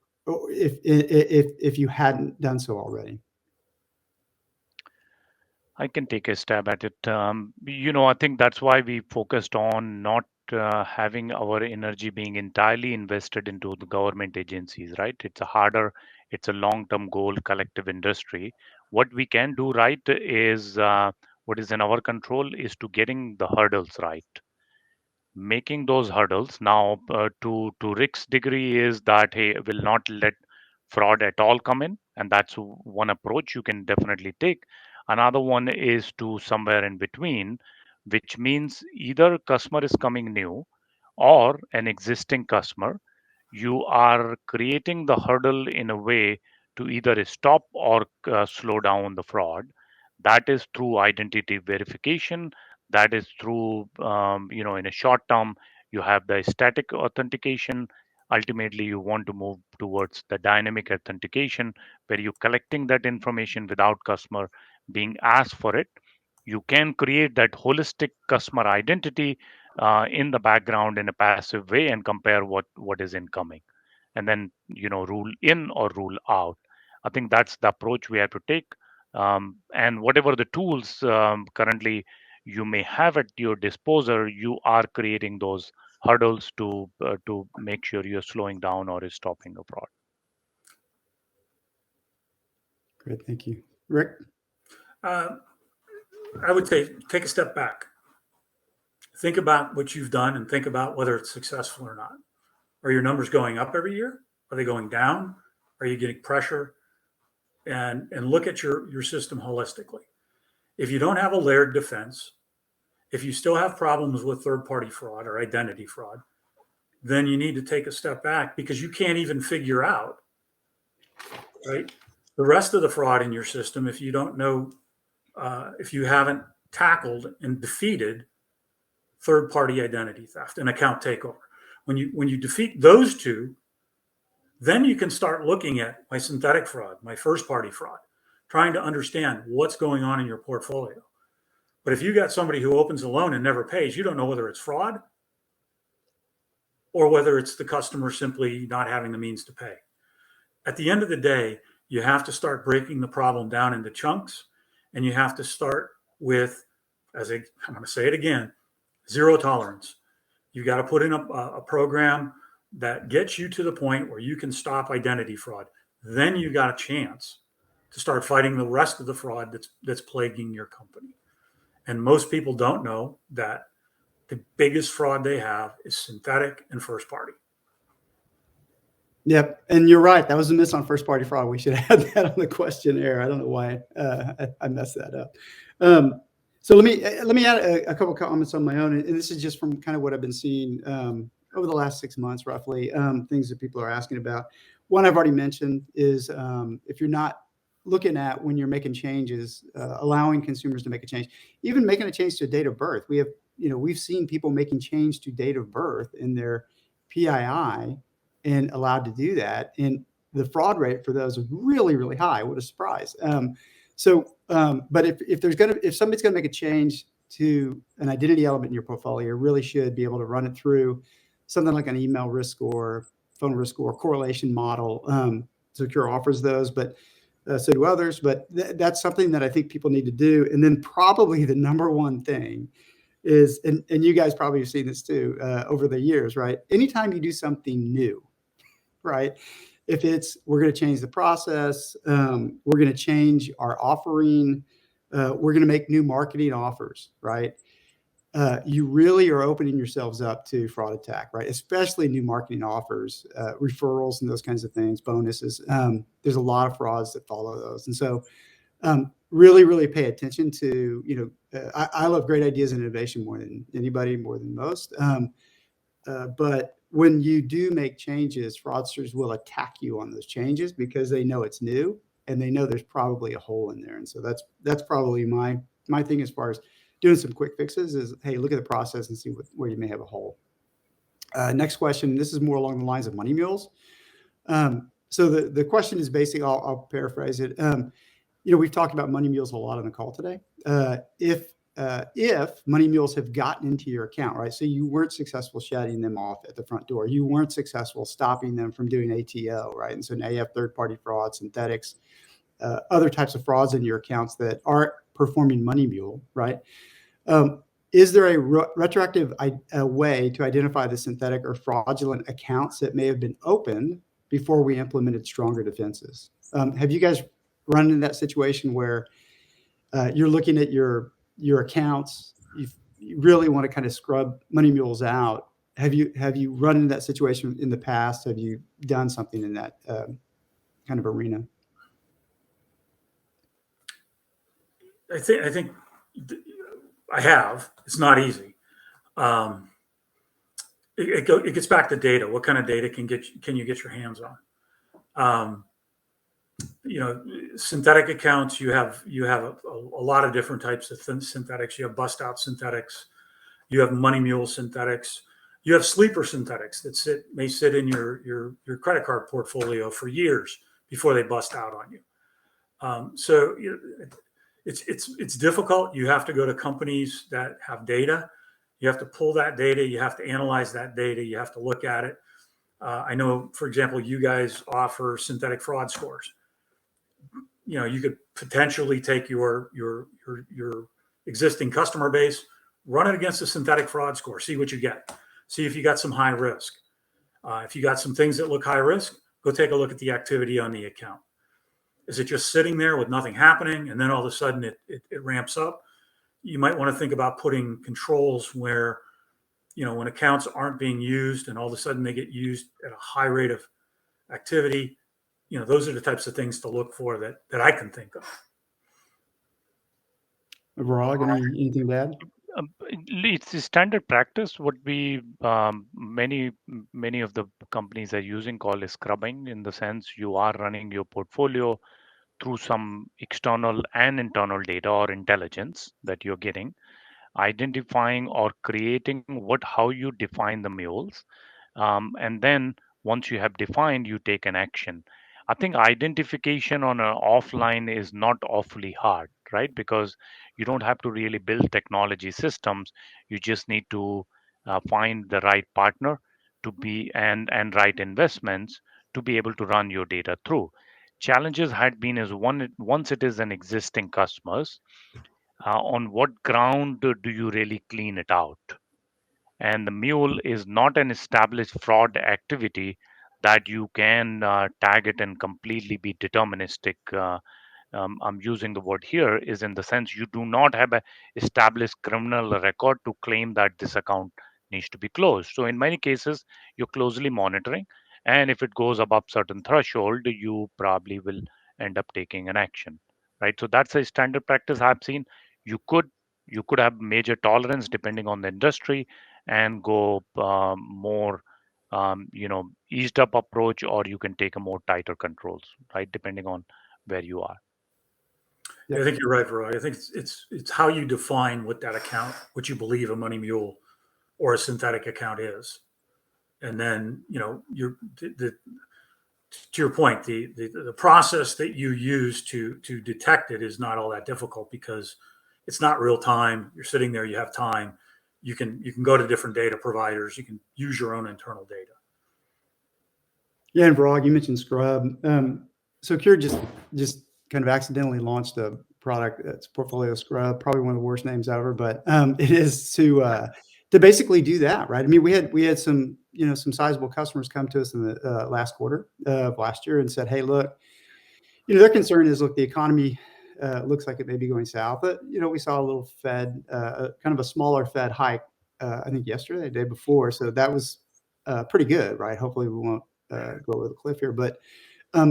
A: you hadn't done so already?
B: I can take a stab at it. I think that's why we focused on not having our energy being entirely invested into the government agencies, right? It's a long-term goal, collective industry. What we can do right is what is in our control is to getting the hurdles right, making those hurdles. Now, to Rick's degree, is that hey, will not let fraud at all come in, and that's one approach you can definitely take. Another one is to somewhere in between, which means either customer is coming new or an existing customer. You are creating the hurdle in a way to either stop or slow down the fraud. That is through identity verification. That is through, in a short term, you have the static authentication. Ultimately, you want to move towards the dynamic authentication, where you're collecting that information without customer being asked for it. You can create that holistic customer identity in the background in a passive way and compare what is incoming, and then rule in or rule out. I think that's the approach we have to take. And whatever the tools currently you may have at your disposal, you are creating those hurdles to make sure you're slowing down or stopping a fraud.
A: Great, thank you, Rick.
C: I would say take a step back. Think about what you've done and think about whether it's successful or not. Are your numbers going up every year? Are they going down? Are you getting pressure? And look at your system holistically. If you don't have a layered defense, if you still have problems with third-party fraud or identity fraud, then you need to take a step back, because you can't even figure out, right, the rest of the fraud in your system if you don't know, if you haven't tackled and defeated third-party identity theft and account takeover. When you defeat those two, then you can start looking at my synthetic fraud, my first-party fraud, trying to understand what's going on in your portfolio. But if you got somebody who opens a loan and never pays, you don't know whether it's fraud or whether it's the customer simply not having the means to pay. At the end of the day, you have to start breaking the problem down into chunks, and you have to start with, I'm going to say it again, zero tolerance. You got to put in a program that gets you to the point where you can stop identity fraud. Then you got a chance to start fighting the rest of the fraud that's plaguing your company. And most people don't know that the biggest fraud they have is synthetic and first party.
A: Yep, and you're right. That was a miss on first party fraud. We should have had that on the questionnaire. I don't know why I messed that up. So let me add a couple of comments on my own, and this is just from kind of what I've been seeing over the last 6 months, roughly. Things that people are asking about. One I've already mentioned is if you're not looking at, when you're making changes, allowing consumers to make a change, even making a change to date of birth. We've seen people making change to date of birth in their PII and allowed to do that, and the fraud rate for those is really, really high. What a surprise! But if somebody's going to make a change to an identity element in your portfolio, you really should be able to run it through something like an email risk score, phone risk score, correlation model. Secure offers those, but so do others. But that's something that I think people need to do. And then probably the number one thing is, and you guys probably have seen this too over the years, right? Anytime you do something new, right? If we're going to change the process, we're going to change our offering, we're going to make new marketing offers, right? You really are opening yourselves up to fraud attack, right? Especially new marketing offers, referrals and those kinds of things, bonuses. There's a lot of frauds that follow those. And so really, really pay attention to, I love great ideas and innovation more than anybody, more than most. But when you do make changes, fraudsters will attack you on those changes because they know it's new and they know there's probably a hole in there. And so that's probably my thing as far as doing some quick fixes is, hey, look at the process and see where you may have a hole. Next question. This is more along the lines of money mules. So the question is basically, I'll paraphrase it. We've talked about money mules a lot on the call today. If money mules have gotten into your account, right? So you weren't successful shutting them off at the front door. You weren't successful stopping them from doing ATO, right? And so now you have third-party fraud, synthetics, other types of frauds in your accounts that aren't performing money mule, right? Is there a retroactive way to identify the synthetic or fraudulent accounts that may have been opened before we implemented stronger defenses? Have you guys run into that situation where you're looking at your accounts, you really want to kind of scrub money mules out? Have you run into that situation in the past? Have you done something in that kind of arena?
C: I think I have. It's not easy. It gets back to data. What kind of data can you get your hands on? Synthetic accounts. You have a lot of different types of synthetics. You have bust out synthetics. You have money mule synthetics. You have sleeper synthetics that may sit in your credit card portfolio for years before they bust out on you. So it's difficult. You have to go to companies that have data. You have to pull that data. You have to analyze that data. You have to look at it. I know, for example, you guys offer synthetic fraud scores. You could potentially take your existing customer base, run it against a synthetic fraud score, see what you get. See if you got some high risk. If you got some things that look high risk, go take a look at the activity on the account. Is it just sitting there with nothing happening, and then all of a sudden it ramps up? You might want to think about putting controls where, when accounts aren't being used and all of a sudden they get used at a high rate of activity, those are the types of things to look for that I can think of.
A: Overall, anything to add?
B: It's the standard practice. What we many of the companies are using call is scrubbing, in the sense you are running your portfolio through some external and internal data or intelligence that you're getting, identifying or creating how you define the mules, and then once you have defined, you take an action. I think identification on an offline is not awfully hard, right? Because you don't have to really build technology systems. You just need to find the right partner to be and right investments to be able to run your data through. Challenges had been is once it is an existing customers, on what ground do you really clean it out? And the mule is not an established fraud activity that you can tag it and completely be deterministic. I'm using the word here is in the sense you do not have a established criminal record to claim that this account needs to be closed. So in many cases, you're closely monitoring, and if it goes above certain threshold, you probably will end up taking an action, right? So that's a standard practice I've seen. You could have major tolerance depending on the industry and go more eased up approach, or you can take a more tighter controls, right, depending on where you are.
C: I think you're right, Varag. I think it's how you define what that account, what you believe a money mule or a synthetic account is, and then to your point, the process that you use to detect it is not all that difficult because it's not real time. You're sitting there, you have time. You can go to different data providers. You can use your own internal data.
A: Yeah, and Varag, you mentioned Scrub. Secure just kind of accidentally launched a product that's Portfolio Scrub, probably one of the worst names ever, but it is to basically do that, right? I mean, we had some some sizable customers come to us in the last quarter of last year and said, hey, look, their concern is, look, the economy looks like it may be going south. But we saw a little Fed, kind of a smaller Fed hike, I think yesterday, the day before. So that was pretty good, right? Hopefully we won't go over the cliff here, but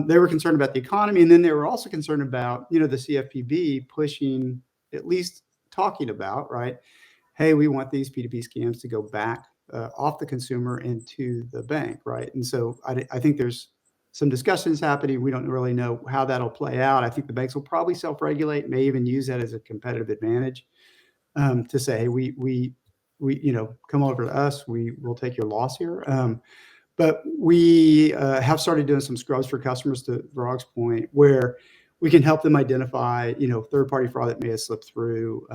A: they were concerned about the economy, and then they were also concerned about the CFPB pushing, at least talking about, right? Hey, we want these P2P scams to go back off the consumer into the bank, right? And so I think there's some discussions happening. We don't really know how that'll play out. I think the banks will probably self-regulate, may even use that as a competitive advantage to say, hey, we come over to us, we will take your loss here. But we have started doing some scrubs for customers, to Varag's point, where we can help them identify, third-party fraud that may have slipped through,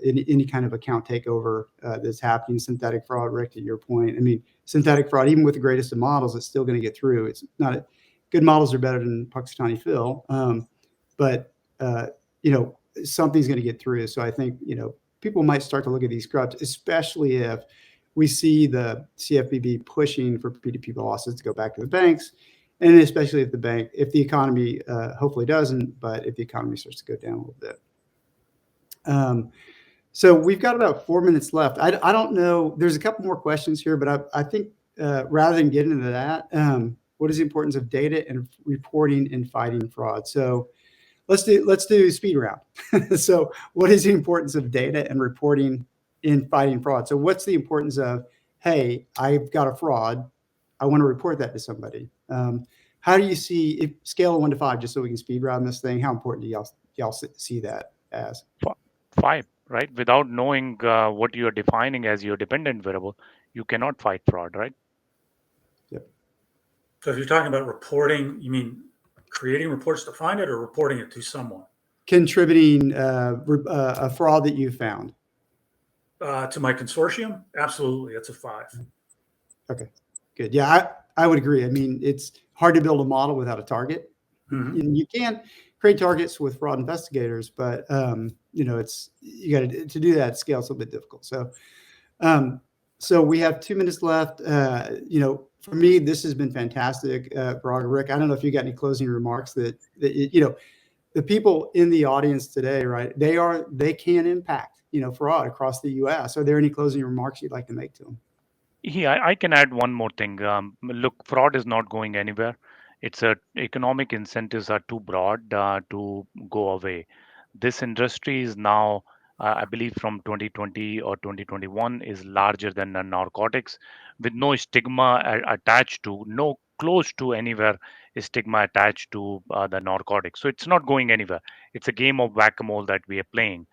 A: any kind of account takeover that's happening, synthetic fraud. Rick, to your point, I mean, synthetic fraud, even with the greatest of models, it's still going to get through. It's not good models are better than Pakistani Phil, but something's going to get through. So I think people might start to look at these scrubs, especially if we see the CFPB pushing for P2P losses to go back to the banks, and especially if the economy hopefully doesn't, but if the economy starts to go down a little bit. So we've got about 4 minutes left. I don't know. There's a couple more questions here, but I think rather than getting into that, what is the importance of data and reporting in fighting fraud? So let's do speed round. So what is the importance of data and reporting in fighting fraud? So what's the importance of, hey, I've got a fraud, I want to report that to somebody. How do you see, if scale of 1 to 5, just so we can speed round this thing, how important do y'all see that as?
B: 5, right? Without knowing what you are defining as your dependent variable, you cannot fight fraud, right?
A: Yep.
C: So if you're talking about reporting, you mean creating reports to find it or reporting it to someone?
A: Contributing a fraud that you found.
C: To my consortium, absolutely, that's a 5.
A: Okay, good. Yeah, I would agree. I mean, it's hard to build a model without a target.
C: Mhm.
A: You can create targets with fraud investigators, but it's you got to do that at scale. It's a little bit difficult. So we have 2 minutes left. For me, this has been fantastic, Parag, Rick. I don't know if you got any closing remarks that the people in the audience today, right? They can impact fraud across the U.S. Are there any closing remarks you'd like to make to them?
B: Yeah, I can add one more thing. Look, fraud is not going anywhere. Economic incentives are too broad to go away. This industry is now, I believe, from 2020 or 2021, is larger than the narcotics, with no stigma attached to, no close to anywhere is stigma attached to the narcotics. So it's not going anywhere. It's a game of whack-a-mole that we are playing.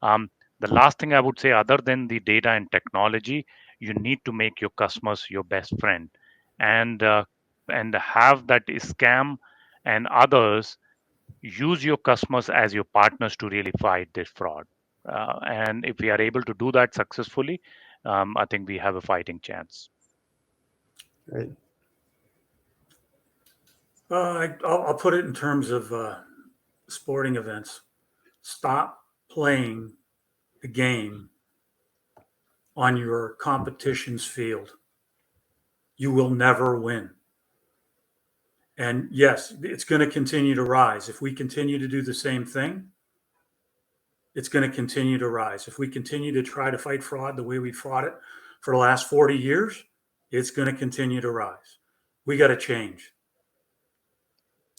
B: The last thing I would say, other than the data and technology, you need to make your customers your best friend, and have that scam and others use your customers as your partners to really fight this fraud. And if we are able to do that successfully, I think we have a fighting chance.
A: Right.
C: I'll put it in terms of sporting events. Stop playing the game on your competition's field. You will never win. And yes, it's going to continue to rise. If we continue to do the same thing, it's going to continue to rise. If we continue to try to fight fraud the way we fought it for the last 40 years, it's going to continue to rise. We got to change.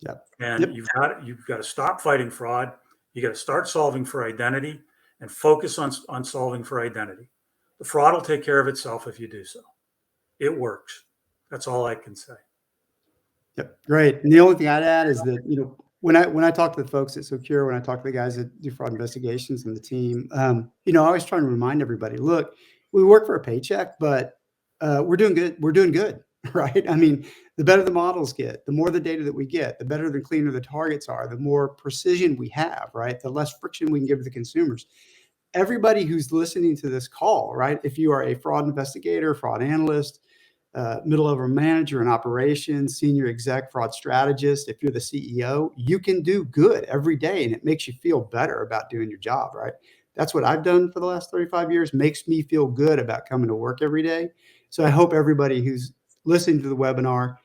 A: Yep.
C: And you've got to stop fighting fraud. You got to start solving for identity and focus on solving for identity. The fraud will take care of itself if you do so. It works. That's all I can say.
A: Yep. Great. And the only thing I'd add is that, when I talk to the folks at Secure, when I talk to the guys that do fraud investigations and the team, I always try to remind everybody, look, we work for a paycheck, but we're doing good. We're doing good, right? I mean, the better the models get, the more the data that we get, the better, the cleaner the targets are, the more precision we have, right? The less friction we can give to the consumers. Everybody who's listening to this call, right? If you are a fraud investigator, fraud analyst, middle-level manager in operations, senior exec, fraud strategist, if you're the CEO, you can do good every day, and it makes you feel better about doing your job, right? That's what I've done for the last 35 years, makes me feel good about coming to work every day. So I hope everybody who's listening to the webinar,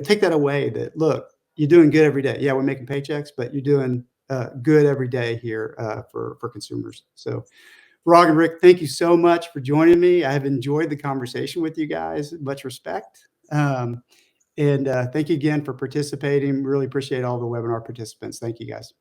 A: take that away, that, look, you're doing good every day. Yeah, we're making paychecks, but you're doing good every day here for consumers. So Parag and Rick, thank you so much for joining me. I have enjoyed the conversation with you guys. Much respect. And thank you again for participating. Really appreciate all the webinar participants. Thank you, guys.